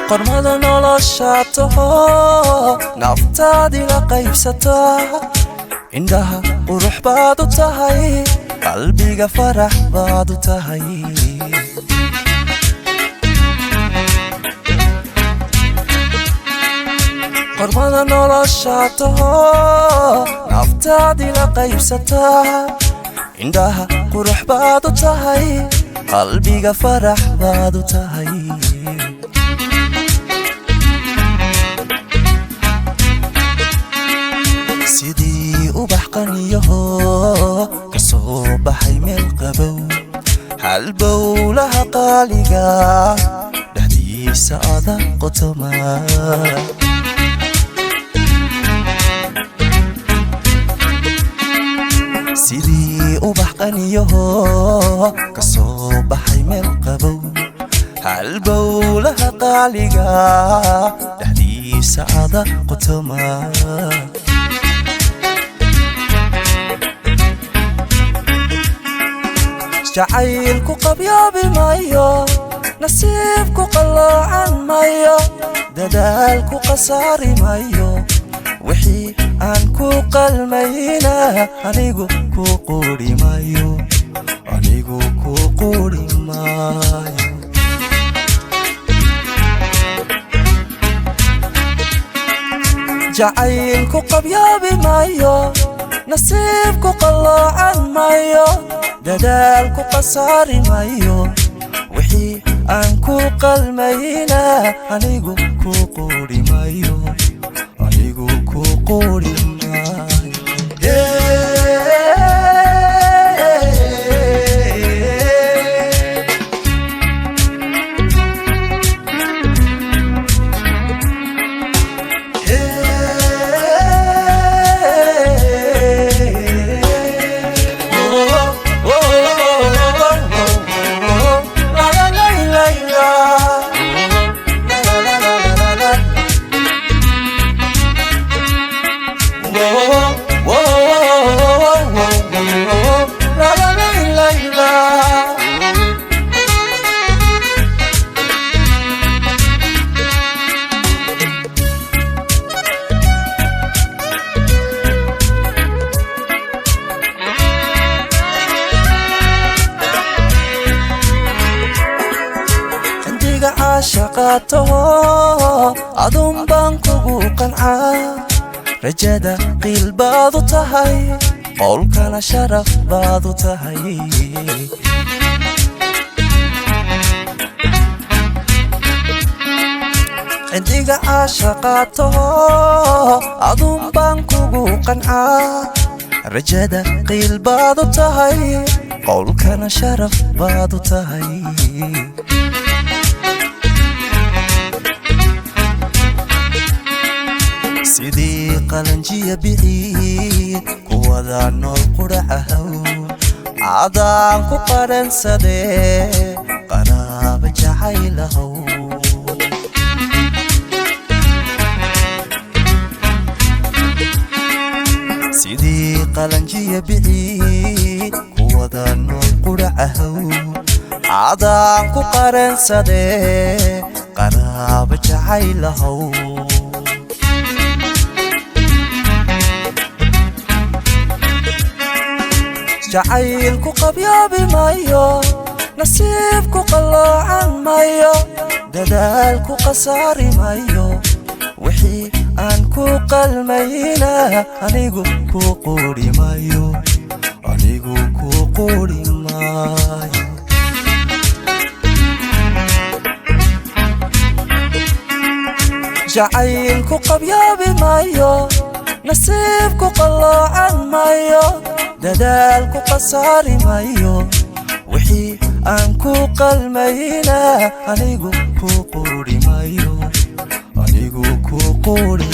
qormada noloshato naftaadi la qaybsato indhaha qurux baad u tahay qalbiga farax baad u tahay qormada noloshato naftaadi la qaybsato indhaha qurux baad u tahay qalbiga farax baad u tahay sidii ubax qaniyaho ka soo baxay meel qabow halbowlaha qaaliga dhexdiisa adag qotoma sidii ubax qaniyaho ka soo baxay meel qabow halbowlaha qaaliga dhexdiisa adag qotoma jacaylku qabyoobi maayo nasiibku qaloocan maayo dadaalku qasaari maayo wixii aan ku qalmayna anigu ku quri maayo anigu ku quri maayo jacaylku qabyoobi maayo nasiibku qaloocan maayo dadaalku qasaari maayo wixii aan ku qalmayna anigu ku quri maayo anigu ku quri عاشقاته أضم بانكو قنعة رجدا قيل بعض تهي قول كان شرف بعض تهي عندي عاشقاته أضم بانكو قنعة رجدا قيل بعض تهي قول كان شرف بعض تهي sidii qalanjiya bixii kuwada nool quracahow cadaan ku qaransadee qaraaba jacaylahow sidii qalanjiya bixii kuwada nool quracahow cadaan ku qaransadee qaraaba jacaylahow jacaylku qabyoobi maayo nasiibku qaloocan maayo dadaalku qasaari maayo wixii aan ku qalmayna anigu ku quri maayo anigu ku quri maayo jacaylku qabyoobi maayo nasiibku qaloocan maayo dadaalku qasaari maayo wixii aan ku qalmayna anigu ku quri maayo anigu ku quri